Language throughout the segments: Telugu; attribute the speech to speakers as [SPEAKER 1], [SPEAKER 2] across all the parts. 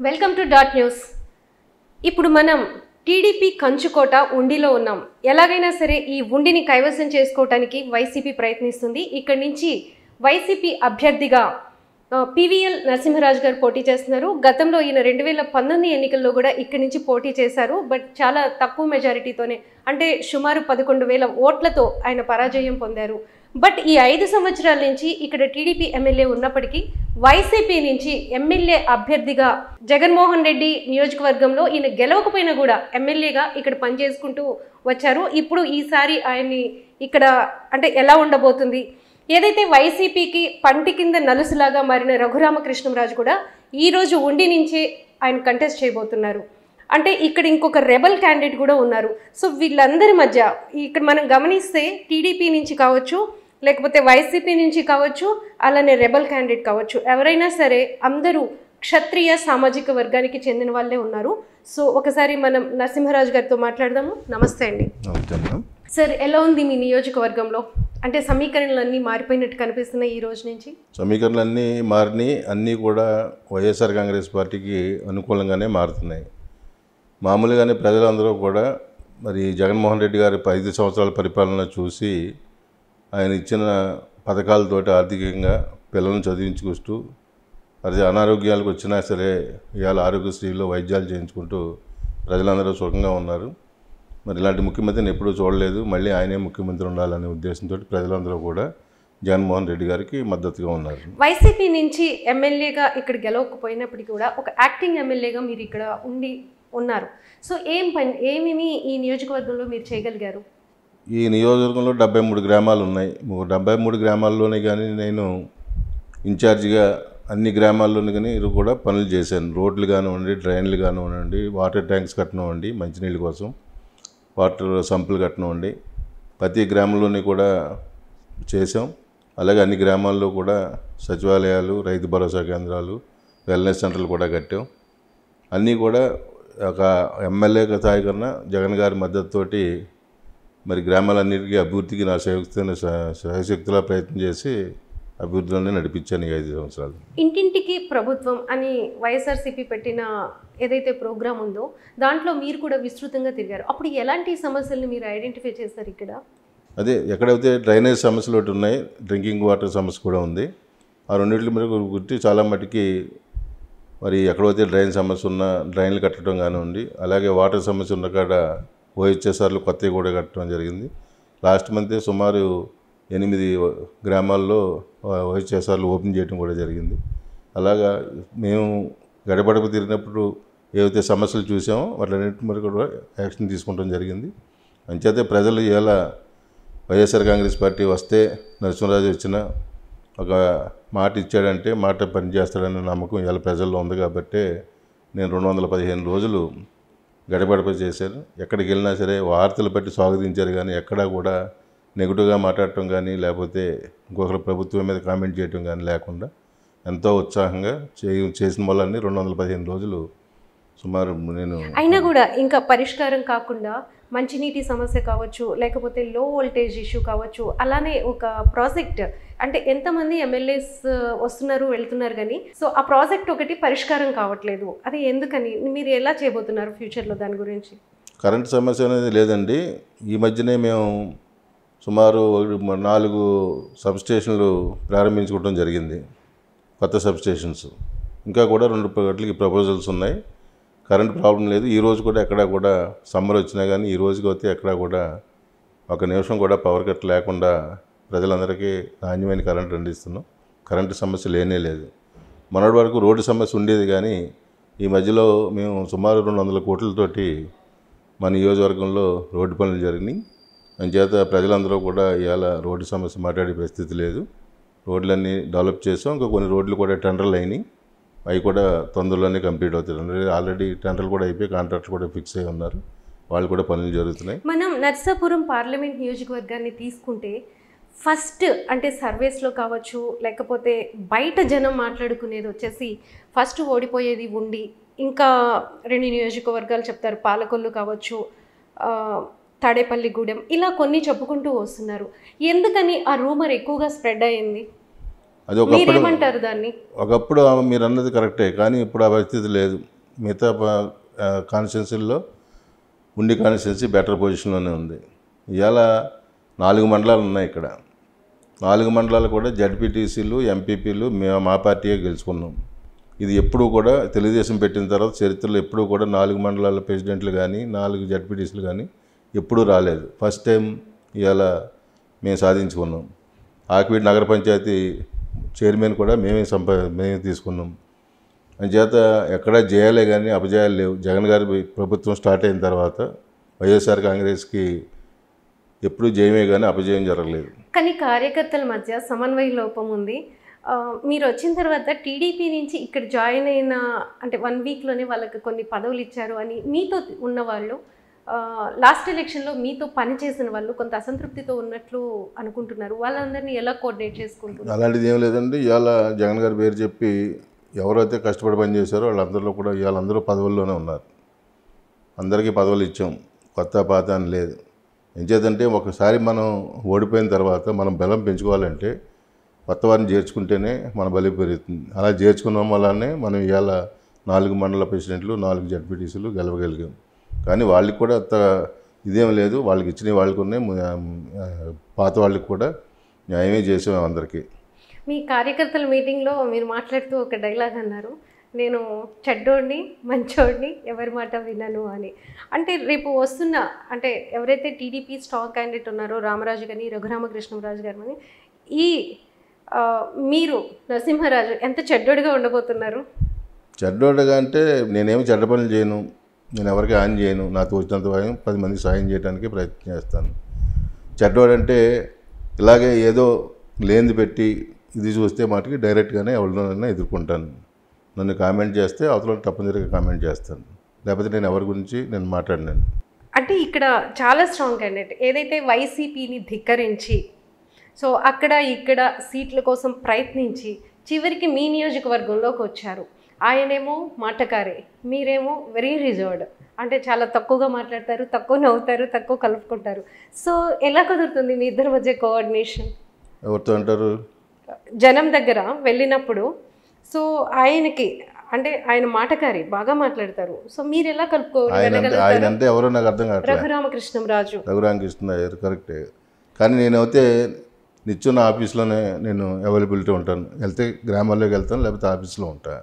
[SPEAKER 1] Welcome to dot news. ఇప్పుడు మనం టీడీపీ కంచుకోట ఉండిలో ఉన్నాం. ఎలాగైనా సరే ఈ ఉండిని కైవసం చేసుకోవడానికి వైసీపీ ప్రయత్నిస్తుంది. ఇక్కడి నుంచి వైసీపీ అభ్యర్థిగా పివిఎల్ నరసింహరాజు గారు పోటీ చేస్తున్నారు. గతంలో ఈయన 2019 ఎన్నికల్లో కూడా ఇక్కడి నుంచి పోటీ చేశారు. బట్ చాలా తక్కువ మెజారిటీతోనే, అంటే సుమారు 11,000 ఓట్లతో ఆయన పరాజయం పొందారు. బట్ ఈ 5 సంవత్సరాల నుంచి ఇక్కడ టీడీపీ ఎమ్మెల్యే ఉన్నప్పటికీ వైసీపీ నుంచి ఎమ్మెల్యే అభ్యర్థిగా జగన్మోహన్ రెడ్డి నియోజకవర్గంలో ఈయన గెలవకపోయినా కూడా ఎమ్మెల్యేగా ఇక్కడ పనిచేసుకుంటూ వచ్చారు. ఇప్పుడు ఈసారి ఆయన్ని ఇక్కడ అంటే ఎలా ఉండబోతుంది, ఏదైతే వైసీపీకి పంటి కింద నలుసులాగా మారిన రఘురామకృష్ణంరాజు కూడా ఈరోజు ఉండి నుంచే ఆయన కంటెస్ట్ చేయబోతున్నారు. అంటే ఇక్కడ ఇంకొక రెబల్ క్యాండిడేట్ కూడా ఉన్నారు. సో వీళ్ళందరి మధ్య ఇక్కడ మనం గమనిస్తే టీడీపీ నుంచి కావచ్చు, లేకపోతే వైసీపీ నుంచి కావచ్చు, అలానే రెబల్ క్యాండిడేట్ కావచ్చు, ఎవరైనా సరే అందరూ క్షత్రియ సామాజిక వర్గానికి చెందిన వాళ్ళే ఉన్నారు. సో ఒకసారి మనం నరసింహరాజు గారితో మాట్లాడదాము. నమస్తే అండి. సార్, ఎలా ఉంది మీ నియోజకవర్గంలో? అంటే సమీకరణలన్నీ మారిపోయినట్టు కనిపిస్తున్నాయి ఈ రోజు నుంచి.
[SPEAKER 2] సమీకరణలన్నీ మారినాయి, అన్నీ కూడా వైఎస్ఆర్ కాంగ్రెస్ పార్టీకి అనుకూలంగానే మారుతున్నాయి. మామూలుగానే ప్రజలందరూ కూడా మరి జగన్మోహన్ రెడ్డి గారి 5 సంవత్సరాల పరిపాలన చూసి ఆయన ఇచ్చిన పథకాలతోటి ఆర్థికంగా పిల్లలను చదివించుకుంటూ, అది అనారోగ్యాలకు వచ్చినా సరే ఇవాళ ఆరోగ్యశ్రీలో వైద్యాలు చేయించుకుంటూ ప్రజలందరూ సుఖంగా ఉన్నారు. మరి ఇలాంటి ముఖ్యమంత్రిని ఎప్పుడూ చూడలేదు. మళ్ళీ ఆయనే ముఖ్యమంత్రి ఉండాలనే ఉద్దేశంతో ప్రజలందరూ కూడా జగన్మోహన్ రెడ్డి గారికి మద్దతుగా ఉన్నారు.
[SPEAKER 1] వైసీపీ నుంచి ఎమ్మెల్యేగా ఇక్కడ గెలవకపోయినప్పటికీ కూడా ఒక యాక్టింగ్ ఎమ్మెల్యేగా మీరు ఇక్కడ ఉన్నారు. సో ఏమేమి ఈ నియోజకవర్గంలో మీరు చేయగలిగారు?
[SPEAKER 2] ఈ నియోజకవర్గంలో 73 గ్రామాలు ఉన్నాయి. 73 గ్రామాల్లోనే కానీ నేను ఇన్ఛార్జిగా అన్ని గ్రామాల్లోనే కానీ కూడా పనులు చేశాను. రోడ్లు కానివ్వండి, డ్రైన్లు కానివ్వండి, వాటర్ ట్యాంక్స్ కట్టనివ్వండి, మంచినీళ్ళ కోసం వాటర్ సంపులు కట్టనివ్వండి, ప్రతి గ్రామంలోని కూడా చేసాం. అలాగే అన్ని గ్రామాల్లో కూడా సచివాలయాలు, రైతు భరోసా కేంద్రాలు, వెల్నెస్ సెంటర్లు కూడా కట్టాం. అన్నీ కూడా ఒక ఎమ్మెల్యే స్థాయి కన్నా జగన్ గారి మద్దతుతోటి మరి గ్రామాలన్నిటికీ అభివృద్ధికి నా శక్తిలా ప్రయత్నం చేసి అభివృద్ధిలోనే నడిపించాను ఈ 5 సంవత్సరాలు.
[SPEAKER 1] ఇంటింటికి ప్రభుత్వం అని వైఎస్ఆర్సీపీ పెట్టిన ఏదైతే ప్రోగ్రామ్ ఉందో దాంట్లో మీరు కూడా విస్తృతంగా తిరిగారు. అప్పుడు ఎలాంటి సమస్యలను మీరు ఐడెంటిఫై చేస్తారు ఇక్కడ?
[SPEAKER 2] అదే ఎక్కడైతే డ్రైనేజ్ సమస్యలు ఒకటి ఉన్నాయి, డ్రింకింగ్ వాటర్ సమస్య కూడా ఉంది. ఆ రెండింటి మీద గుర్తి చాలా మటుకి మరి ఎక్కడైతే డ్రైన్ సమస్య ఉన్నా డ్రైన్లు కట్టడం కానివ్వండి, అలాగే వాటర్ సమస్య ఉన్న కాడ ఓహెచ్ఎస్ఆర్లు కొత్తవి కూడా కట్టడం జరిగింది. లాస్ట్ మంతే సుమారు 8 గ్రామాల్లో ఓహెచ్ఎస్ఆర్లు ఓపెన్ చేయడం కూడా జరిగింది. అలాగా మేము గడపడకు తిరిగినప్పుడు ఏవైతే సమస్యలు చూసామో వాటిలన్నింటి మీద కూడా యాక్షన్ తీసుకుంటాం జరిగింది. అంచేతే ప్రజలు ఇలా వైఎస్ఆర్ కాంగ్రెస్ పార్టీ వస్తే నరసింహరాజు వచ్చిన ఒక మాట ఇచ్చాడంటే మాట పనిచేస్తాడనే నమ్మకం ఇలా ప్రజల్లో ఉంది. కాబట్టి నేను 215 రోజులు గడపడప చేశాను. ఎక్కడికి వెళ్ళినా సరే వార్తలు బట్టి స్వాగతించారు, కానీ ఎక్కడా కూడా నెగిటివ్గా మాట్లాడటం కానీ లేకపోతే ఇంకొకరు ప్రభుత్వం మీద కామెంట్ చేయటం కానీ లేకుండా ఎంతో ఉత్సాహంగా చేసిన వాళ్ళని 215 రోజులు సుమారు నేను.
[SPEAKER 1] అయినా కూడా ఇంకా పరిష్కారం కాకుండా మంచినీటి సమస్య కావచ్చు, లేకపోతే లో వోల్టేజ్ ఇష్యూ కావచ్చు, అలానే ఒక ప్రాజెక్ట్ అంటే ఎంతమంది ఎమ్మెల్యేస్ వస్తున్నారు వెళ్తున్నారు కానీ సో ఆ ప్రాజెక్ట్ ఒకటి పరిష్కారం కావట్లేదు. అది ఎందుకని, మీరు ఎలా చేయబోతున్నారు ఫ్యూచర్లో దాని గురించి?
[SPEAKER 2] కరెంట్ సమస్య అనేది లేదండి. ఈ మధ్యనే మేము సుమారు 4 సబ్స్టేషన్లు ప్రారంభించుకోవడం జరిగింది, కొత్త సబ్స్టేషన్స్. ఇంకా కూడా 2 గంటలకి ప్రపోజల్స్ ఉన్నాయి. కరెంట్ ప్రాబ్లం లేదు. ఈరోజు కూడా ఎక్కడా కూడా సమ్మర్ వచ్చినా కానీ ఈ రోజుకి అయితే ఎక్కడా కూడా ఒక నిమిషం కూడా పవర్ కట్ లేకుండా ప్రజలందరికీ నాణ్యమైన కరెంట్ అందిస్తున్నాం. కరెంటు సమస్య లేనే లేదు. మొన్నటి వరకు రోడ్డు సమస్య ఉండేది, కానీ ఈ మధ్యలో మేము సుమారు 200 కోట్లతోటి మా నియోజకవర్గంలో రోడ్డు పనులు జరిగినాయి. అందుచేత ప్రజలందరూ కూడా ఇవాళ రోడ్డు సమస్య మాట్లాడే పరిస్థితి లేదు. రోడ్లన్నీ డెవలప్ చేసాం. ఇంకా కొన్ని రోడ్లు కూడా టెండర్లు అయినాయి, అవి కూడా తొందరలోనే కంప్లీట్ అవుతాయి. ఆల్రెడీ టెండర్లు కూడా అయిపోయి కాంట్రాక్ట్లు కూడా ఫిక్స్ అయి ఉన్నారు, వాళ్ళు కూడా పనులు జరుగుతున్నాయి.
[SPEAKER 1] మనం నర్సాపురం పార్లమెంట్ నియోజకవర్గాన్ని తీసుకుంటే ఫస్ట్ అంటే సర్వేస్లో కావచ్చు, లేకపోతే బయట జనం మాట్లాడుకునేది వచ్చేసి ఫస్ట్ ఓడిపోయేది ఉండి, ఇంకా 2 నియోజకవర్గాలు చెప్తారు, పాలకొల్లు కావచ్చు, తాడేపల్లిగూడెం, ఇలా కొన్ని చెప్పుకుంటూ వస్తున్నారు. ఎందుకని ఆ రూమర్ ఎక్కువగా స్ప్రెడ్ అయ్యింది?
[SPEAKER 2] అది ఒకప్పుడు
[SPEAKER 1] మీరేమంటారు దాన్ని?
[SPEAKER 2] ఒకప్పుడు మీరు అన్నది కరెక్టే, కానీ ఇప్పుడు ఆ పరిస్థితి లేదు. మిగతా కాన్స్టిట్యున్సీల్లో ఉండి కాన్స్టిట్యున్సీ బెటర్ పొజిషన్లోనే ఉంది. ఇవాళ 4 మండలాలు ఉన్నాయి ఇక్కడ. 4 మండలాలు కూడా జడ్పీటీసీలు, ఎంపీపీలు మా పార్టీయే గెలుచుకున్నాం. ఇది ఎప్పుడూ కూడా తెలుగుదేశం పెట్టిన తర్వాత చరిత్రలో ఎప్పుడూ కూడా 4 మండలాల ప్రెసిడెంట్లు కానీ 4 జడ్పీటీసీలు కానీ ఎప్పుడూ రాలేదు. ఫస్ట్ టైం ఇవాళ మేము సాధించుకున్నాం. ఆకివీడు నగర పంచాయతీ చైర్మన్ కూడా మేమే తీసుకున్నాం. అంచేత ఎక్కడా జయాలే కానీ అపజయాలు లేవు. జగన్ గారి ప్రభుత్వం స్టార్ట్ అయిన తర్వాత వైఎస్ఆర్ కాంగ్రెస్కి ఎప్పుడూ జయమే కానీ అపజయం జరగలేదు.
[SPEAKER 1] కానీ కార్యకర్తల మధ్య సమన్వయ లోపం ఉంది. మీరు వచ్చిన తర్వాత టీడీపీ నుంచి ఇక్కడ జాయిన్ అయిన అంటే 1 వీక్లోనే వాళ్ళకి కొన్ని పదవులు ఇచ్చారు అని మీతో ఉన్నవాళ్ళు, లాస్ట్ ఎలక్షన్లో మీతో పనిచేసిన వాళ్ళు కొంత అసంతృప్తితో ఉన్నట్లు అనుకుంటున్నారు. వాళ్ళందరినీ ఎలా కోఆర్డినేట్ చేసుకుంటున్నారు?
[SPEAKER 2] అలాంటిది ఏం లేదండి. ఇవాళ జగన్ గారి పేరు చెప్పి ఎవరైతే కష్టపడి పనిచేశారో వాళ్ళందరిలో కూడా ఇవాళ అందరూ పదవుల్లోనే ఉన్నారు. అందరికీ పదవులు ఇచ్చాం, కొత్త పాత అని లేదు. ఎంచేతంటే ఒకసారి మనం ఓడిపోయిన తర్వాత మనం బలం పెంచుకోవాలంటే కొత్త వారిని చేర్చుకుంటేనే మన బలం పెరుగుతుంది. అలా చేర్చుకున్నాం వల్లనే మనం ఇవాళ 4 మండల ప్రెసిడెంట్లు, 4 జడ్పీటీసీలు గెలవగలిగాం. కానీ వాళ్ళకి కూడా అంత ఇదేం లేదు. వాళ్ళకి ఇచ్చిన వాళ్ళకి ఉన్నాయి, పాత వాళ్ళకి కూడా న్యాయమే చేసాం అందరికీ.
[SPEAKER 1] మీ కార్యకర్తల మీటింగ్లో మీరు మాట్లాడుతూ ఒక డైలాగ్ అన్నారు, నేను చెడ్డోడిని, మంచోడిని, ఎవరి మాట వినను అని. అంటే రేపు వస్తున్న అంటే ఎవరైతే టీడీపీ స్ట్రాంగ్ క్యాండిడేట్ ఉన్నారో రామరాజు కానీ రఘురామకృష్ణరాజు గారు అని, ఈ మీరు నరసింహరాజు ఎంత చెడ్డోడిగా ఉండబోతున్నారు?
[SPEAKER 2] చెడ్డోడిగా అంటే నేనేమి చెడ్డ పనులు చేయను, నేను ఎవరికి హాని చేయను. నాకు వచ్చినంత భయం 10 మందికి సాయం చేయడానికి ప్రయత్నం చేస్తాను. చెడ్డోడంటే ఇలాగే ఏదో లేనిది పెట్టి ఇది చూస్తే మాటకి డైరెక్ట్గానే ఎవరినైనా ఎదుర్కొంటాను. నన్ను కామెంట్ చేస్తే అవతల తప్పనిసరిగా కామెంట్ చేస్తాను, లేకపోతే నేను ఎవరి గురించి నేను మాట్లాడినాను.
[SPEAKER 1] అంటే ఇక్కడ చాలా స్ట్రాంగ్ క్యాండిడేట్ ఏదైతే వైసీపీని ధిక్కరించి సో అక్కడ ఇక్కడ సీట్ల కోసం ప్రయత్నించి చివరికి మీ నియోజకవర్గంలోకి వచ్చారు. ఆయనేమో మాటకారే, మీరేమో వెరీ రిజర్వ్డ్, అంటే చాలా తక్కువగా మాట్లాడతారు, తక్కువ నవ్వుతారు, తక్కువ కలుపుకుంటారు. సో ఎలా కుదురుతుంది మీ ఇద్దరి మధ్య కోఆర్డినేషన్?
[SPEAKER 2] ఎవరితో అంటారు?
[SPEAKER 1] జనం దగ్గర వెళ్ళినప్పుడు సో ఆయనకి అంటే ఆయన మాటకారి, బాగా మాట్లాడతారు. సో మీరు ఎలా కలుపుకోవాలి?
[SPEAKER 2] ఆయన అంటే ఎవరో నాకు అర్థం కావట్లేదు.
[SPEAKER 1] రఘురామకృష్ణరాజు
[SPEAKER 2] కరెక్టే. కానీ నేనైతే నిత్యం నా ఆఫీస్లోనే నేను అవైలబిలిటీ ఉంటాను. వెళ్తే గ్రామాల్లోకి వెళ్తాను, లేకపోతే ఆఫీస్లో ఉంటాను.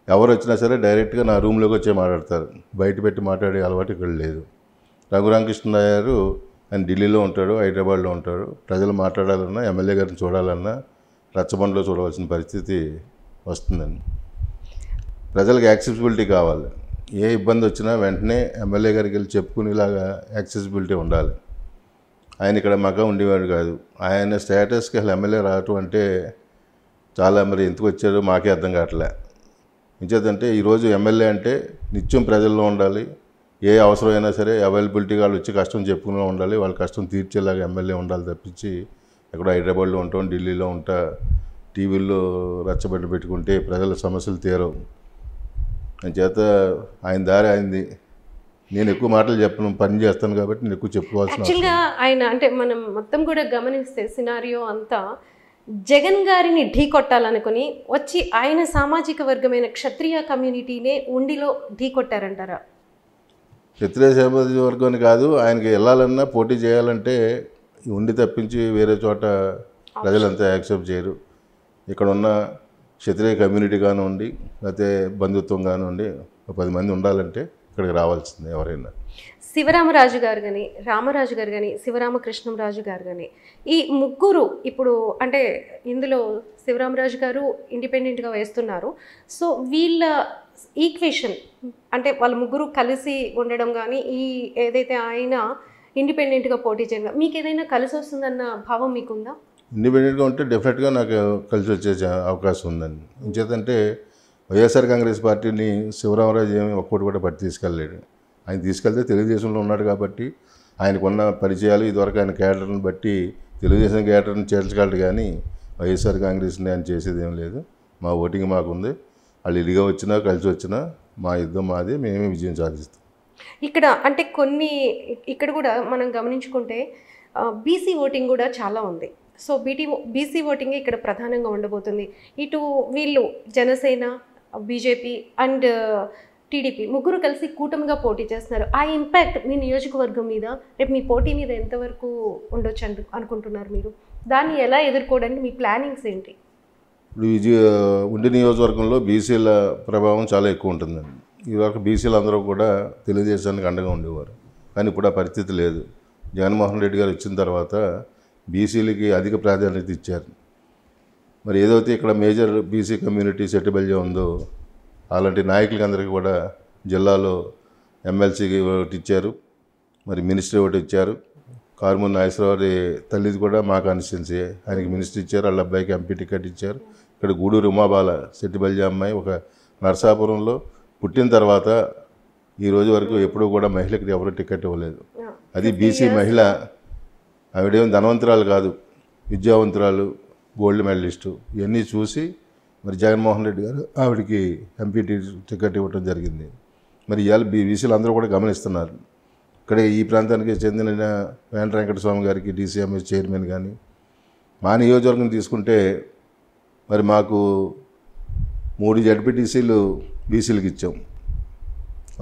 [SPEAKER 2] ఎవరు వచ్చినా సరే డైరెక్ట్గా నా రూమ్లోకి వచ్చే మాట్లాడతారు. బయట పెట్టి మాట్లాడే అలవాటు ఇక్కడ లేదు. రఘురామకృష్ణరాజు గారు ఆయన ఢిల్లీలో ఉంటాడు, హైదరాబాద్లో ఉంటాడు. ప్రజలు మాట్లాడాలన్నా, ఎమ్మెల్యే గారిని చూడాలన్నా రచ్చబండలో చూడవలసిన పరిస్థితి వస్తుందండి. ప్రజలకు యాక్సెసిబిలిటీ కావాలి. ఏ ఇబ్బంది వచ్చినా వెంటనే ఎమ్మెల్యే గారికి వెళ్ళి చెప్పుకునేలాగా యాక్సెసిబిలిటీ ఉండాలి. ఆయన ఇక్కడ మగా ఉండేవాడు కాదు. ఆయన స్టేటస్కి అసలు ఎమ్మెల్యే రావటం అంటే చాలా మరి ఎందుకు వచ్చాడో మాకే అర్థం కావట్లే. ఇంచేదంటే ఈరోజు ఎమ్మెల్యే అంటే నిత్యం ప్రజల్లో ఉండాలి. ఏ అవసరమైనా సరే అవైలబిలిటీ వాళ్ళు వచ్చి కష్టం చెప్పుకునే ఉండాలి. వాళ్ళ కష్టం తీర్చేలాగా ఎమ్మెల్యే ఉండాలి తప్పించి ఎక్కడ హైదరాబాద్లో ఉంటాం, ఢిల్లీలో ఉంటా, టీవీల్లో రచ్చబెట్టి పెట్టుకుంటే ప్రజల సమస్యలు తీరవు. చేత ఆయన దారి అయింది. నేను ఎక్కువ మాటలు చెప్పను, పని చేస్తాను కాబట్టి నేను ఎక్కువ చెప్పుకోవాల్సిన.
[SPEAKER 1] యాక్చువల్గా ఆయన అంటే మనం మొత్తం కూడా గమనిస్తే సినారియో అంతా జగన్ గారిని ఢీ కొట్టాలనుకుని వచ్చి ఆయన సామాజిక వర్గమైన క్షత్రియ కమ్యూనిటీనే ఉండిలో ఢీ కొట్టారంటారా?
[SPEAKER 2] క్షత్రియ సామాజిక వర్గాన్ని కాదు, ఆయనకి వెళ్ళాలన్నా పోటీ చేయాలంటే ఉండి తప్పించి వేరే చోట ప్రజలంతా యాక్సెప్ట్ చేయరు. ఇక్కడ ఉన్న క్షత్రియ కమ్యూనిటీ కానివ్వండి, లేకపోతే బంధుత్వం కానివ్వండి, 10 మంది ఉండాలంటే ఇక్కడికి రావాల్సింది ఎవరైనా.
[SPEAKER 1] శివరామరాజు గారు కానీ, రామరాజు గారు కానీ, శివరామకృష్ణరాజు గారు కానీ, ఈ ముగ్గురు ఇప్పుడు అంటే ఇందులో శివరామరాజు గారు ఇండిపెండెంట్గా వేస్తున్నారు. సో వీళ్ళ ఈక్వేషన్ అంటే వాళ్ళ ముగ్గురు కలిసి ఉండడం కానీ, ఈ ఏదైతే ఆయన ఇండిపెండెంట్గా పోటీ చేయడం మీకు ఏదైనా కలిసి వస్తుందన్న భావం మీకుందా?
[SPEAKER 2] ఇండిపెండెంట్గా ఉంటే డెఫినెట్గా నాకు కలిసి వచ్చే అవకాశం ఉందండి. ఇంచేతంటే వైఎస్ఆర్ కాంగ్రెస్ పార్టీని శివరామరాజు ఏమి ఒక్కటి కూడా పట్టి తీసుకెళ్ళలేడు. ఆయన తీసుకెళ్తే తెలుగుదేశంలో ఉన్నాడు కాబట్టి ఆయనకున్న పరిచయాలు ఇదివరకు ఆయన క్యాడర్ని బట్టి తెలుగుదేశం క్యాడర్ని చేర్చగలడు. కానీ వైఎస్ఆర్ కాంగ్రెస్ని ఆయన చేసేది ఏం లేదు. మా ఓటింగ్ మాకుంది. వాళ్ళు ఇదిగా వచ్చినా కలిసి వచ్చినా మా యుద్ధం మాది, మేమే విజయం సాధిస్తాం.
[SPEAKER 1] ఇక్కడ అంటే కొన్ని ఇక్కడ కూడా మనం గమనించుకుంటే బీసీ ఓటింగ్ కూడా చాలా ఉంది. సో బీసీ ఓటింగ్ ఇక్కడ ప్రధానంగా ఉండబోతుంది. ఇటు వీళ్ళు జనసేన, బీజేపీ అండ్ టీడీపీ ముగ్గురు కలిసి కూటమిగా పోటీ చేస్తున్నారు. ఆ ఇంపాక్ట్ మీ నియోజకవర్గం మీద, రేపు మీ పోటీ మీద ఎంతవరకు ఉండొచ్చు అనుకుంటున్నారు మీరు? దాన్ని ఎలా ఎదుర్కోవడానికి మీ ప్లానింగ్స్ ఏంటి?
[SPEAKER 2] ఇప్పుడు ఉండి నియోజకవర్గంలో బీసీల ప్రభావం చాలా ఎక్కువ ఉంటుందండి. ఇదివరకు బీసీలు అందరూ కూడా తెలుగుదేశానికి అండగా ఉండేవారు, కానీ ఇప్పుడు ఆ పరిస్థితి లేదు. జగన్మోహన్ రెడ్డి గారు వచ్చిన తర్వాత బీసీలకి అధిక ప్రాధాన్యత ఇచ్చారు. మరి ఏదైతే ఇక్కడ మేజర్ బీసీ కమ్యూనిటీ సెటిబుల్గా ఉందో అలాంటి నాయకులకి అందరికీ కూడా జిల్లాలో ఎమ్మెల్సీకి ఒకటి ఇచ్చారు, మరి మినిస్టర్ ఒకటి ఇచ్చారు. కారుమూరి నాగేశ్వరరావు తల్లిది కూడా మా కాన్స్టిట్యున్సీ, ఆయనకి మినిస్టర్ ఇచ్చారు, వాళ్ళ అబ్బాయికి ఎంపీ టికెట్ ఇచ్చారు. ఇక్కడ గూడూరు ఉమాబాల సెట్టిబల్జీ అమ్మాయి ఒక నరసాపురంలో పుట్టిన తర్వాత ఈ రోజు వరకు ఎప్పుడూ కూడా మహిళకి ఎవరు టికెట్ ఇవ్వలేదు. అది బీసీ మహిళ. ఆవిడేం ధనవంతురాలు కాదు, విద్యావంతురాలు, గోల్డ్ మెడలిస్టు. ఇవన్నీ చూసి మరి జగన్మోహన్ రెడ్డి గారు ఆవిడకి ఎంపీ టికెట్ ఇవ్వడం జరిగింది. మరి ఇవాళ బీసీలు అందరూ కూడా గమనిస్తున్నారు. ఇక్కడ ఈ ప్రాంతానికి చెందిన వెంకటస్వామి గారికి డీసీఎంఎస్ చైర్మన్ కానీ, మా నియోజకవర్గం తీసుకుంటే మరి మాకు 3 జడ్పీటీసీలు బీసీలకు ఇచ్చాం.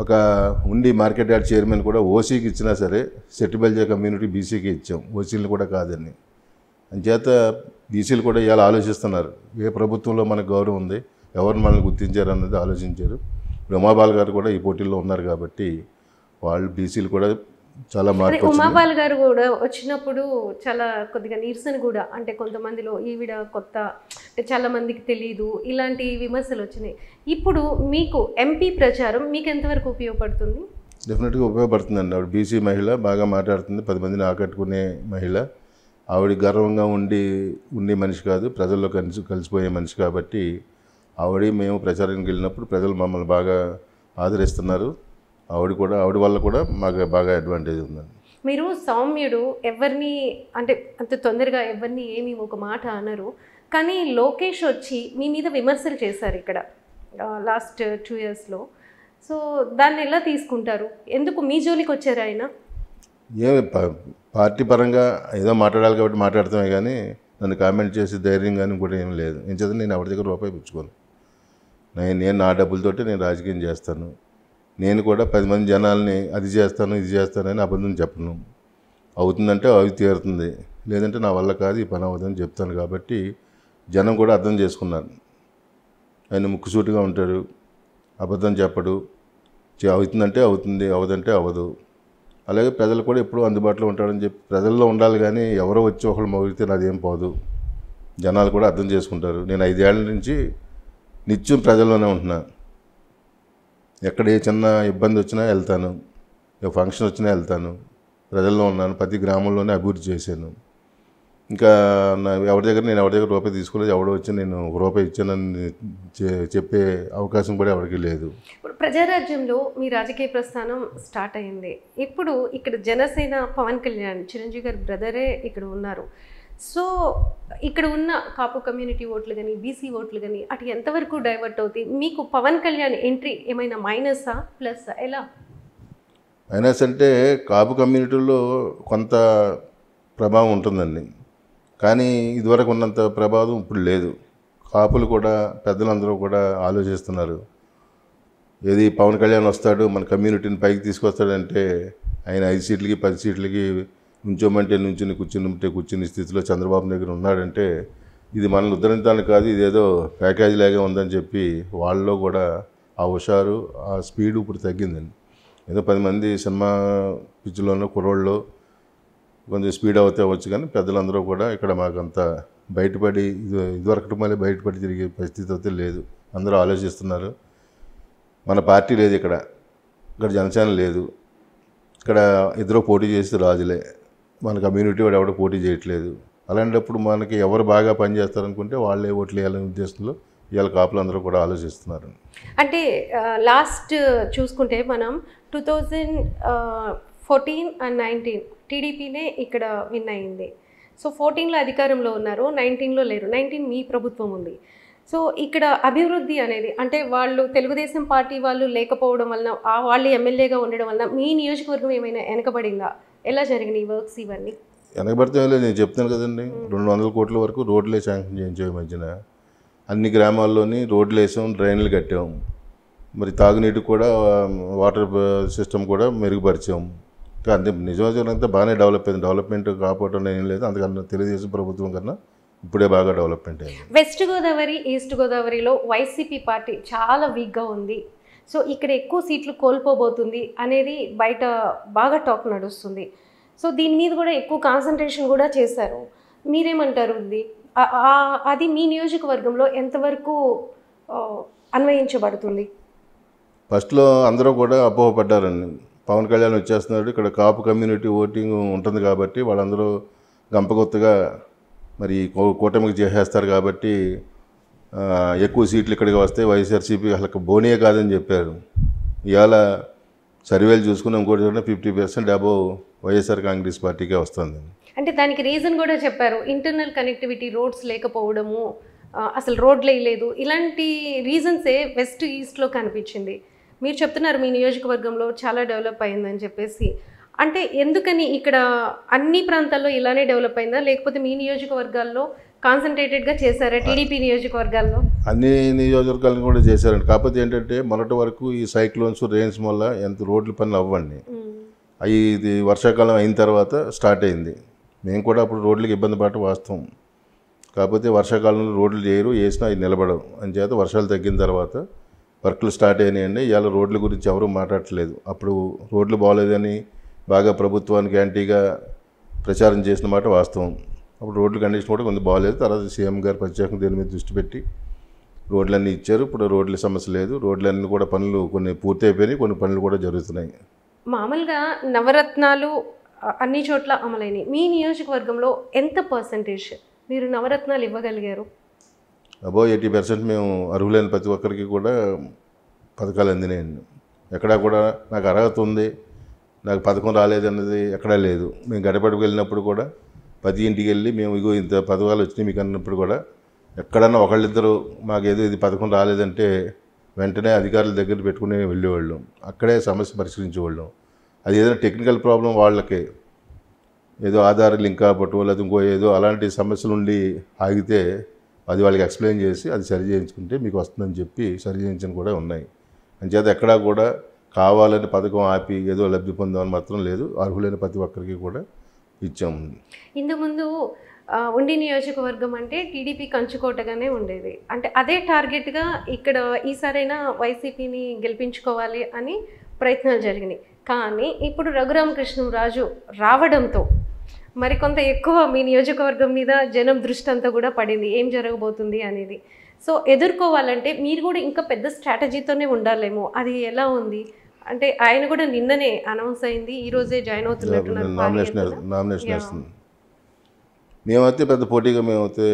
[SPEAKER 2] ఒక ఉండి మార్కెట్ యార్డ్ చైర్మన్ కూడా ఓసీకి ఇచ్చినా సరే సెట్టిబల్జీ కమ్యూనిటీ బీసీకి ఇచ్చాం, ఓసీలు కూడా కాదని. అంచేత బీసీలు కూడా ఇవాళ ఆలోచిస్తున్నారు, ఏ ప్రభుత్వంలో మనకు గౌరవం ఉంది, ఎవరు మనల్ని గుర్తించారు అన్నది ఆలోచించారు. ఉమాబాల్ గారు కూడా ఈ పోటీల్లో ఉన్నారు కాబట్టి వాళ్ళు బీసీలు కూడా చాలా మార్పు.
[SPEAKER 1] ఉమాబాల్ గారు కూడా వచ్చినప్పుడు చాలా కొద్దిగా నిరసన కూడా, అంటే కొంతమందిలో ఈవిడ కొత్త, అంటే చాలా మందికి తెలియదు, ఇలాంటి విమర్శలు వచ్చినాయి. ఇప్పుడు మీకు ఎంపీ ప్రచారం మీకు ఎంతవరకు ఉపయోగపడుతుంది?
[SPEAKER 2] డెఫినెట్గా ఉపయోగపడుతుందండి. ఆవిడ బీసీ మహిళ, బాగా మాట్లాడుతుంది, 10 మందిని ఆకట్టుకునే మహిళ. ఆవిడ గర్వంగా ఉండే మనిషి కాదు, ప్రజల్లో కలిసిపోయే మనిషి కాబట్టి మేము ప్రచారానికి వెళ్ళినప్పుడు ప్రజలు మమ్మల్ని బాగా ఆదరిస్తున్నారు. ఆవిడ వల్ల కూడా మాకు బాగా అడ్వాంటేజ్ ఉందండి.
[SPEAKER 1] మీరు సౌమ్యుడు, ఎవరిని అంటే అంత తొందరగా ఎవరిని ఏమి ఒక మాట అనరు, కానీ లోకేష్ వచ్చి మీ మీద విమర్శలు చేశారు ఇక్కడ లాస్ట్ 2 yearsలో. సో దాన్ని ఎలా తీసుకుంటారు? ఎందుకు మీ జోలికి వచ్చారు ఆయన?
[SPEAKER 2] పార్టీ పరంగా ఏదో మాట్లాడాలి కాబట్టి మాట్లాడతామే, కానీ నన్ను కామెంట్ చేసి ధైర్యం కానీ కూడా ఏం లేదు. ఏం చేద్దాం, నేను ఎవరి దగ్గర రూపాయి పుచ్చుకోను. నేను నా డబ్బులతోటి నేను రాజకీయం చేస్తాను. నేను కూడా 10 మంది జనాల్ని అది చేస్తాను ఇది చేస్తానని అబద్ధం చెప్పను. అవుతుందంటే అవి తీరుతుంది, లేదంటే నా వల్ల కాదు, ఈ పని అవుతుందని చెప్తాను. కాబట్టి జనం కూడా అర్థం చేసుకున్నారు. ఆయన ముక్కుసూటిగా ఉంటాడు, అబద్ధం చెప్పడు. అవుతుందంటే అవుతుంది, అవదంటే అవ్వదు. అలాగే ప్రజలు కూడా ఎప్పుడూ అందుబాటులో ఉంటాడని చెప్పి ప్రజల్లో ఉండాలి, కానీ ఎవరో వచ్చి ఒకళ్ళు మొగితే నాదేం పోదు. జనాలు కూడా అర్థం చేసుకుంటారు. నేను 5 ఏళ్ల నుంచి నిత్యం ప్రజల్లోనే ఉంటున్నా. ఎక్కడ ఏ చిన్న ఇబ్బంది వచ్చినా వెళ్తాను, ఏ ఫంక్షన్ వచ్చినా వెళ్తాను, ప్రజల్లో ఉన్నాను. ప్రతి గ్రామంలోనే అభివృద్ధి చేశాను. ఇంకా ఎవరి దగ్గర రూపాయి తీసుకోలేదు. ఎవడో వచ్చి నేను రూపాయి ఇచ్చానని చెప్పే అవకాశం కూడా ఎవరికి లేదు.
[SPEAKER 1] ఇప్పుడు ప్రజారాజ్యంలో మీ రాజకీయ ప్రస్థానం స్టార్ట్ అయింది. ఇప్పుడు ఇక్కడ జనసేన పవన్ కళ్యాణ్ చిరంజీవి గారి బ్రదరే ఇక్కడ ఉన్నారు. సో ఇక్కడ ఉన్న కాపు కమ్యూనిటీ ఓట్లు కానీ, బీసీ ఓట్లు కానీ అటు ఎంతవరకు డైవర్ట్ అవుతాయి? మీకు పవన్ కళ్యాణ్ ఎంట్రీ ఏమైనా మైనసా ప్లస్ ఎలా?
[SPEAKER 2] మైనస్ అంటే కాపు కమ్యూనిటీలో కొంత ప్రభావం ఉంటుందండి, కానీ ఇదివరకు ఉన్నంత ప్రభావం ఇప్పుడు లేదు. కాపులు కూడా పెద్దలందరూ కూడా ఆలోచిస్తున్నారు, ఏది పవన్ కళ్యాణ్ వస్తాడు మన కమ్యూనిటీని పైకి తీసుకొస్తాడంటే ఆయన 5 సీట్లకి 10 సీట్లకి నుంచోమంటే నుంచుని కూర్చుని స్థితిలో చంద్రబాబు దగ్గర ఉన్నాడంటే ఇది మనల్ని ఉద్ధరించడానికి కాదు, ఇదేదో ప్యాకేజీ లాగా ఉందని చెప్పి వాళ్ళలో కూడా ఆ హుషారు, ఆ స్పీడ్ ఇప్పుడు తగ్గిందండి. ఏదో 10 మంది సినిమా పిచ్చిలోనో కుర్రోళ్ళు కొంచెం స్పీడ్ అవుతే అవ్వచ్చు, కానీ పెద్దలందరూ కూడా ఇక్కడ మాకంత బయటపడి ఇదివరకటి మళ్ళీ బయటపడి తిరిగే పరిస్థితి అయితే లేదు. అందరూ ఆలోచిస్తున్నారు. మన పార్టీ లేదు ఇక్కడ జనసేన లేదు. ఇక్కడ ఇద్దరు పోటీ చేస్తే రాజులే, మన కమ్యూనిటీ వాడు ఎవడో పోటీ చేయట్లేదు. అలాంటప్పుడు మనకి ఎవరు బాగా పనిచేస్తారనుకుంటే వాళ్ళే ఓట్లు వేయాలనే ఉద్దేశంలో ఇవాళ కాపులు అందరూ కూడా ఆలోచిస్తున్నారు.
[SPEAKER 1] అంటే లాస్ట్ చూసుకుంటే మనం 2014 and 19 టీడీపీనే ఇక్కడ విన్ అయింది. సో 14లో అధికారంలో ఉన్నారు, 19లో లేరు. 19 మీ ప్రభుత్వం ఉంది. సో ఇక్కడ అభివృద్ధి అనేది అంటే వాళ్ళు తెలుగుదేశం పార్టీ వాళ్ళు లేకపోవడం వలన, వాళ్ళు ఎమ్మెల్యేగా ఉండడం వలన మీ నియోజకవర్గం ఏమైనా వెనకబడిందా? ఎలా జరిగినాయి వర్క్స్ ఇవన్నీ?
[SPEAKER 2] వెనకబడితే లేదు, నేను చెప్తాను కదండి. 200 కోట్ల వరకు రోడ్లే శాంక్షన్ చేయించాం ఈ మధ్యన. అన్ని గ్రామాల్లోని రోడ్లు వేసాం, డ్రైన్లు కట్టాం. మరి తాగునీటికి కూడా వాటర్ సిస్టమ్ కూడా మెరుగుపరిచాం. ఇంకా అంతే నిజంగా బాగానే డెవలప్ అయింది. డెవలప్మెంట్ కాకపోవడం ఏం లేదు, అందుకన్నా తెలుగుదేశం ప్రభుత్వం కన్నా ఇప్పుడే బాగా డెవలప్మెంట్ అయింది.
[SPEAKER 1] వెస్ట్ గోదావరి, ఈస్ట్ గోదావరిలో వైసీపీ పార్టీ చాలా వీక్గా ఉంది. సో ఇక్కడ ఎక్కువ సీట్లు కోల్పోబోతుంది అనేది బయట బాగా టాక్ నడుస్తుంది. సో దీని మీద కూడా ఎక్కువ కాన్సన్ట్రేషన్ కూడా చేశారు. మీరేమంటారు? ఇది అది మీ నియోజకవర్గంలో ఎంతవరకు అన్వయించబడుతుంది?
[SPEAKER 2] ఫస్ట్లో అందరూ కూడా అపోహపడ్డారండి. పవన్ కళ్యాణ్ వచ్చేస్తున్నాడు, ఇక్కడ కాపు కమ్యూనిటీ ఓటింగ్ ఉంటుంది కాబట్టి వాళ్ళందరూ గంపగొత్తగా మరి కూటమికి చేసేస్తారు కాబట్టి ఎక్కువ సీట్లు ఇక్కడికి వస్తే వైఎస్ఆర్సీపీ అసలు బోనియే కాదని చెప్పారు. ఇవాళ సర్వేలు చూసుకుని ఇంకోటి 50% అబోవ్ వైఎస్ఆర్ కాంగ్రెస్ పార్టీకే వస్తుంది.
[SPEAKER 1] అంటే దానికి రీజన్ కూడా చెప్పారు. ఇంటర్నల్ కనెక్టివిటీ, రోడ్స్ లేకపోవడము, అసలు రోడ్లే లేదు, ఇలాంటి రీజన్సే వెస్ట్ ఈస్ట్లో కనిపించింది. మీరు చెప్తున్నారు మీ నియోజకవర్గంలో చాలా డెవలప్ అయిందని చెప్పేసి. అంటే ఎందుకని ఇక్కడ అన్ని ప్రాంతాల్లో ఇలానే డెవలప్ అయిందా, లేకపోతే మీ నియోజకవర్గాల్లో కాన్సన్ట్రేటెడ్గా చేశారా? టీడీపీ నియోజకవర్గాల్లో
[SPEAKER 2] అన్ని నియోజకవర్గాలను కూడా చేశారండి. కాకపోతే ఏంటంటే మొన్నటి వరకు ఈ సైక్లోన్స్, రెయిన్స్ వల్ల ఎంత రోడ్ల పనులు అవ్వండి. అవి ఇది వర్షాకాలం అయిన తర్వాత స్టార్ట్ అయింది. మేము కూడా అప్పుడు రోడ్లకి ఇబ్బంది పడట వాస్తవం. కాకపోతే వర్షాకాలంలో రోడ్లు చేయరు, వేసినా అవి నిలబడవు. అంచేత వర్షాలు తగ్గిన తర్వాత వర్క్లు స్టార్ట్ అయినాయండి. ఇవాళ రోడ్ల గురించి ఎవరూ మాట్లాడట్లేదు. అప్పుడు రోడ్లు బాగోలేదని బాగా ప్రభుత్వానికి యాంటీగా ప్రచారం చేసిన మాట వాస్తవం. అప్పుడు రోడ్ల కండిషన్ కూడా కొంచెం బాగోలేదు. తర్వాత సీఎం గారు ప్రత్యేకంగా దీని మీద దృష్టి పెట్టి రోడ్లన్నీ ఇచ్చారు. ఇప్పుడు రోడ్ల సమస్య లేదు. రోడ్లన్నీ కూడా పనులు కొన్ని పూర్తి అయిపోయినాయి, కొన్ని పనులు కూడా జరుగుతున్నాయి.
[SPEAKER 1] మామూలుగా నవరత్నాలు అన్ని చోట్ల అమలైనవి. మీ నియోజకవర్గంలో ఎంత పర్సంటేజ్ మీరు నవరత్నాలు ఇవ్వగలిగారు?
[SPEAKER 2] అబో 80% మేము అర్హులైన ప్రతి ఒక్కరికి కూడా పథకాలు అందినాయండి. ఎక్కడా కూడా నాకు అర్హత ఉంది, నాకు పథకం రాలేదన్నది ఎక్కడా లేదు. మేము గడపడికి వెళ్ళినప్పుడు కూడా ప్రతి ఇంటికి వెళ్ళి మేము ఇగో ఇంత పథకాలు వచ్చినాయి మీకు అన్నప్పుడు కూడా ఎక్కడన్నా ఒకళ్ళిద్దరు మాకేదో ఇది పథకం రాలేదంటే వెంటనే అధికారుల దగ్గర పెట్టుకుని వెళ్ళేవాళ్ళం. అక్కడే సమస్య పరిష్కరించేవాళ్ళం. అది ఏదైనా టెక్నికల్ ప్రాబ్లం వాళ్ళకే, ఏదో ఆధార్ లింక్ అవ్వటం లేదా ఇంకో ఏదో అలాంటి సమస్యలు ఉండి ఆగితే అది వాళ్ళకి ఎక్స్ప్లెయిన్ చేసి అది సరి చేయించుకుంటే మీకు వస్తుందని చెప్పి సరి చేయించని కూడా ఉన్నాయి. అంచేత ఎక్కడా కూడా కావాలని పథకం ఆపి ఏదో లబ్ధి పొందామని మాత్రం లేదు. అర్హులైన ప్రతి ఒక్కరికి కూడా ఇచ్చాము.
[SPEAKER 1] ఇంతకుముందు ఉండి నియోజకవర్గం అంటే టీడీపీ కంచుకోటగానే ఉండేది. అంటే అదే టార్గెట్గా ఇక్కడ ఈసారైనా వైసీపీని గెలిపించుకోవాలి అని ప్రయత్నాలు జరిగినాయి. కానీ ఇప్పుడు రఘురామకృష్ణరాజు రావడంతో మరికొంత ఎక్కువ మీ నియోజకవర్గం మీద జనం దృష్టి అంతా కూడా పడింది, ఏం జరగబోతుంది అనేది. సో ఎదుర్కోవాలంటే మీరు కూడా ఇంకా పెద్ద స్ట్రాటజీతోనే ఉండాలేమో. అది ఎలా ఉంది అంటే ఆయన కూడా నిన్ననే అనౌన్స్ అయింది, ఈరోజే జాయిన్ అవుతున్నట్టున్నారు.
[SPEAKER 2] నామినేషన్ వేస్తుంది. మేమైతే పెద్ద పోటీగా మేమైతే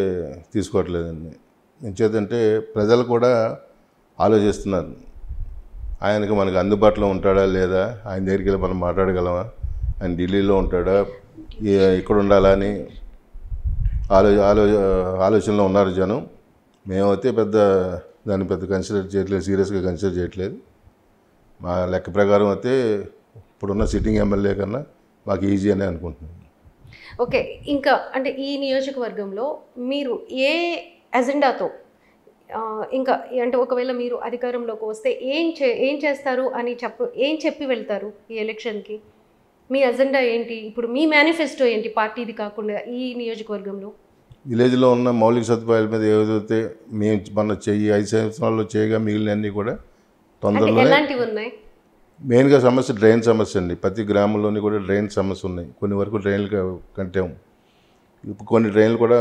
[SPEAKER 2] తీసుకోవట్లేదండి. ఎంచేతంటే ప్రజలు కూడా ఆలోచిస్తున్నారు, ఆయనకి మనకు అందుబాటులో ఉంటాడా లేదా, ఆయన దగ్గరికి వెళ్ళి మనం మాట్లాడగలమా, ఆయన ఢిల్లీలో ఉంటాడా, ఇక్కడ ఉండాలా అని ఆలోచనలో ఉన్నారు జనం. మేమైతే దాన్ని పెద్ద కన్సిడర్ చేయట్లేదు, సీరియస్గా కన్సిడర్ చేయట్లేదు. మా లెక్క ప్రకారం అయితే ఇప్పుడున్న సిట్టింగ్ ఎమ్మెల్యే కన్నా మాకు ఈజీ అనే అనుకుంటున్నాను.
[SPEAKER 1] ఓకే, ఇంకా అంటే ఈ నియోజకవర్గంలో మీరు ఏ ఎజెండాతో ఇంకా అంటే ఒకవేళ మీరు అధికారంలోకి వస్తే ఏం చేస్తారు అని ఏం చెప్పి వెళ్తారు ఈ ఎలక్షన్కి? మీ ఎజెండా ఏంటి? ఇప్పుడు మీ మేనిఫెస్టో ఏంటి పార్టీది కాకుండా ఈ నియోజకవర్గంలో?
[SPEAKER 2] విలేజ్లో ఉన్న మౌలిక సదుపాయాల మీద ఏదైతే మేము మన 5 సంవత్సరాల్లో చేయగా మిగిలినన్నీ కూడా తొందరలో.
[SPEAKER 1] ఎలాంటివి ఉన్నాయి?
[SPEAKER 2] మెయిన్గా సమస్య డ్రైన్ సమస్య అండి. ప్రతి గ్రామంలోని కూడా డ్రైన్ సమస్య ఉన్నాయి. కొన్ని వరకు డ్రైన్లు కంటాం, ఇప్పుడు కొన్ని డ్రైన్లు కూడా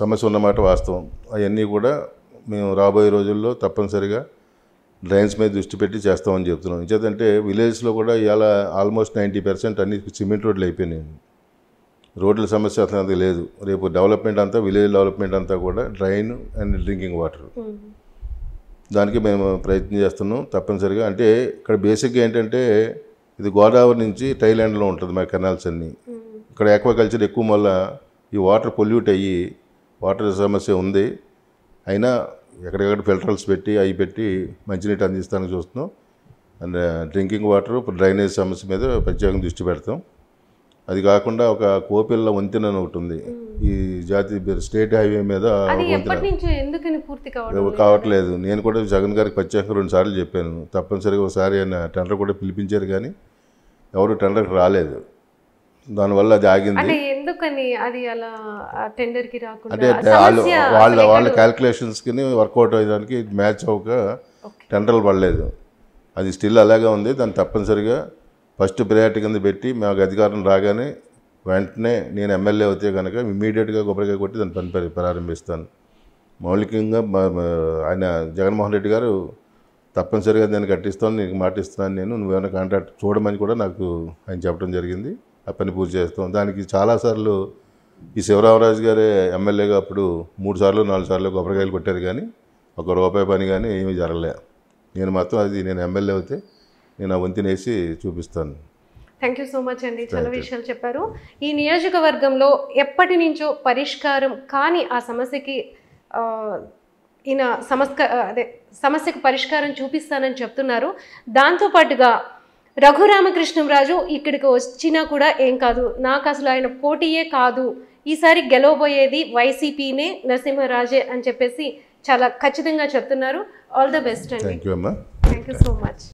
[SPEAKER 2] సమస్య ఉన్నమాట వాస్తవం. అవన్నీ కూడా మేము రాబోయే రోజుల్లో తప్పనిసరిగా డ్రైన్స్ మీద దృష్టి పెట్టి చేస్తామని చెప్తున్నాం. ఇంకేదంటే విలేజ్లో కూడా ఇవాళ ఆల్మోస్ట్ 90% అన్ని సిమెంట్ రోడ్లు అయిపోయినాయి. రోడ్ల సమస్య అసలు లేదు. రేపు డెవలప్మెంట్ అంతా, విలేజ్ డెవలప్మెంట్ అంతా కూడా డ్రైన్ అండ్ డ్రింకింగ్ వాటర్, దానికి మేము ప్రయత్నం చేస్తున్నాం తప్పనిసరిగా. అంటే ఇక్కడ బేసిక్గా ఏంటంటే ఇది గోదావరి నుంచి థైలాండ్లో ఉంటుంది మా కెనాల్స్ అన్నీ. ఇక్కడ ఆక్వాకల్చర్ ఎక్కువ వల్ల ఈ వాటర్ పొల్యూట్ అయ్యి వాటర్ సమస్య ఉంది. అయినా ఎక్కడెక్కడ ఫిల్టర్స్ పెట్టి అవి పెట్టి మంచినీటి అందిస్తానికి చూస్తున్నాం. అండ్ డ్రింకింగ్ వాటర్, డ్రైనేజ్ సమస్య మీద ప్రత్యేకంగా దృష్టి పెడతాం. అది కాకుండా ఒక కోపిల్ల వంతెన అని ఒకటి ఉంది, ఈ జాతీయ స్టేట్ హైవే మీద
[SPEAKER 1] అది
[SPEAKER 2] వంతెన
[SPEAKER 1] ఎప్పటి నుంచో ఎందుకని పూర్తి కావడం
[SPEAKER 2] కావట్లేదు. నేను కూడా జగన్ గారికి ప్రత్యేకంగా 2 సార్లు చెప్పాను, తప్పనిసరిగా ఒకసారి ఆయన టెండర్ కూడా పిలిపించారు కానీ ఎవరు టెండర్కి రాలేదు. దానివల్ల అది ఆగింది.
[SPEAKER 1] అంటే ఎందుకని అది అలా టెండర్ కి రాకుండా
[SPEAKER 2] అంటే వాళ్ళ క్యాల్కులేషన్స్కి వర్కౌట్ అయ్యడానికి మ్యాచ్ అవ్వక టెండర్లు పడలేదు. అది స్టిల్ అలాగే ఉంది. దాన్ని తప్పనిసరిగా ఫస్ట్ ప్రయారిటీ కింద పెట్టి మాకు అధికారం రాగానే వెంటనే నేను ఎమ్మెల్యే అవుతే కనుక ఇమీడియట్గా కొబ్బరికాయ కొట్టి దాని పని ప్రారంభిస్తాను. మౌలికంగా ఆయన జగన్మోహన్ రెడ్డి గారు తప్పనిసరిగా దాన్ని కట్టిస్తాను, నీకు మాట ఇస్తున్నాను, నువ్వేమైనా కాంట్రాక్ట్ చూడమని కూడా నాకు ఆయన చెప్పడం జరిగింది. ఆ పని పూర్తి చేస్తాం. దానికి చాలాసార్లు ఈ శివరామరాజు గారే ఎమ్మెల్యేగా అప్పుడు 3 సార్లు 4 సార్లు కొబ్బరికాయలు కొట్టారు కానీ ₹1 పని కానీ ఏమీ జరగలే. నేను మాత్రం నేను ఎమ్మెల్యే అవుతే నేను ఆ వంతెన వేసి చూపిస్తాను.
[SPEAKER 1] థ్యాంక్ యూ సో మచ్ అండి, చాలా విషయాలు చెప్పారు. ఈ నియోజకవర్గంలో ఎప్పటి నుంచో పరిష్కారం కానీ ఆ సమస్యకి ఈయన సమస్యకు పరిష్కారం చూపిస్తానని చెప్తున్నారు. దాంతోపాటుగా రఘురామకృష్ణంరాజు ఇక్కడికి వచ్చినా కూడా ఏం కాదు, నాకు అసలు ఆయన పోటీయే కాదు, ఈసారి గెలవబోయేది వైసీపీనే, నరసింహరాజే అని చెప్పేసి చాలా ఖచ్చితంగా చెప్తున్నారు. ఆల్ ద బెస్ట్ అండి.
[SPEAKER 2] థ్యాంక్ యూ అమ్మా.
[SPEAKER 1] Thank you so much.